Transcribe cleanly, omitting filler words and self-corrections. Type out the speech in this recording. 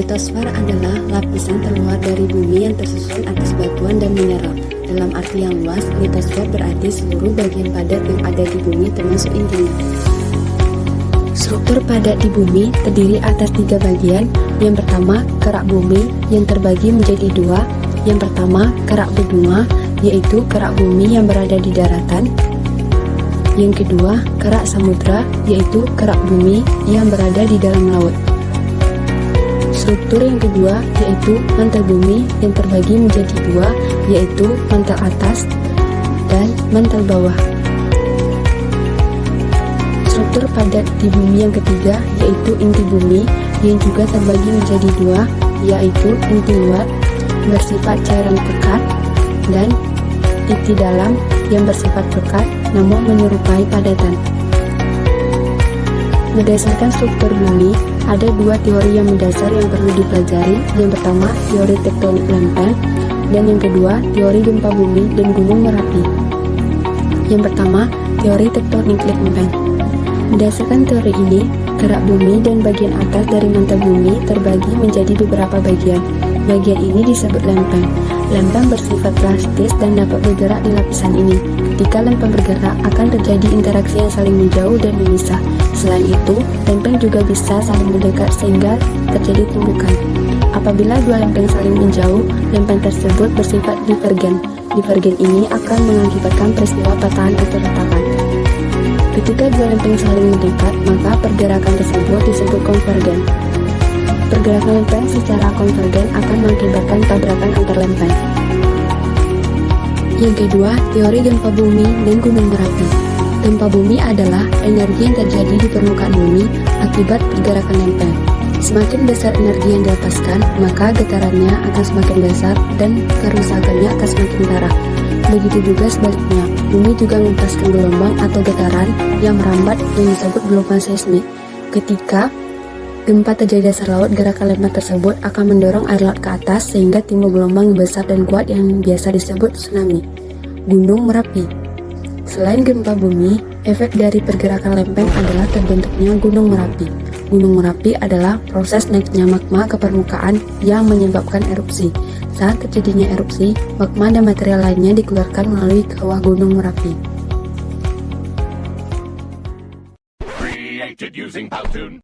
Litosfer adalah lapisan terluar dari bumi yang tersusun atas batuan dan mineral. Dalam arti yang luas, litosfer berarti seluruh bagian padat yang ada di bumi termasuk intinya. Struktur padat di bumi terdiri atas 3 bagian. Yang pertama, kerak bumi yang terbagi menjadi 2. Yang pertama, kerak benua, yaitu kerak bumi yang berada di daratan. Yang kedua, kerak samudra, yaitu kerak bumi yang berada di dalam laut. Struktur yang kedua yaitu mantel bumi yang terbagi menjadi 2, yaitu mantel atas dan mantel bawah. Struktur padat di bumi yang ketiga yaitu inti bumi yang juga terbagi menjadi 2, yaitu inti luar bersifat cairan pekat dan inti dalam yang bersifat pekat namun menyerupai padatan. Berdasarkan struktur bumi, ada 2 teori yang mendasar yang perlu dipelajari. Yang pertama, teori tektonik lempeng, dan yang kedua, teori gempa bumi dan gunung Merapi. Yang pertama, teori tektonik lempeng. Berdasarkan teori ini, kerak bumi dan bagian atas dari mantel bumi terbagi menjadi beberapa bagian. Bagian ini disebut lempeng. Lempeng bersifat plastis dan dapat bergerak di lapisan ini. Ketika lempeng bergerak, akan terjadi interaksi yang saling menjauh dan memisah. Selain itu, lempeng juga bisa saling mendekat sehingga terjadi tumbukan. Apabila 2 lempeng saling menjauh, lempeng tersebut bersifat divergen. Divergen ini akan mengakibatkan peristiwa patahan atau retakan. Ketika 2 lempeng saling mendekat, maka pergerakan tersebut disebut konvergen. Pergerakan lempeng secara konvergen akan mengakibatkan tabrakan antar lempeng. Yang kedua, teori gempa bumi dan gunung Merapi. Gempa bumi adalah energi yang terjadi di permukaan bumi akibat pergerakan lempeng. Semakin besar energi yang dilepaskan, maka getarannya akan semakin besar dan kerusakannya akan semakin parah. Begitu juga sebaliknya, bumi juga melepaskan gelombang atau getaran yang merambat yang disebut gelombang seismik. Ketika gempa terjadi di dasar laut, gerakan lempeng tersebut akan mendorong air laut ke atas sehingga timbul gelombang yang besar dan kuat yang biasa disebut tsunami. Gunung Merapi. Selain gempa bumi, efek dari pergerakan lempeng adalah terbentuknya Gunung Merapi. Gunung Merapi adalah proses naiknya magma ke permukaan yang menyebabkan erupsi. Saat terjadinya erupsi, magma dan material lainnya dikeluarkan melalui kawah Gunung Merapi. Created using Powtoon.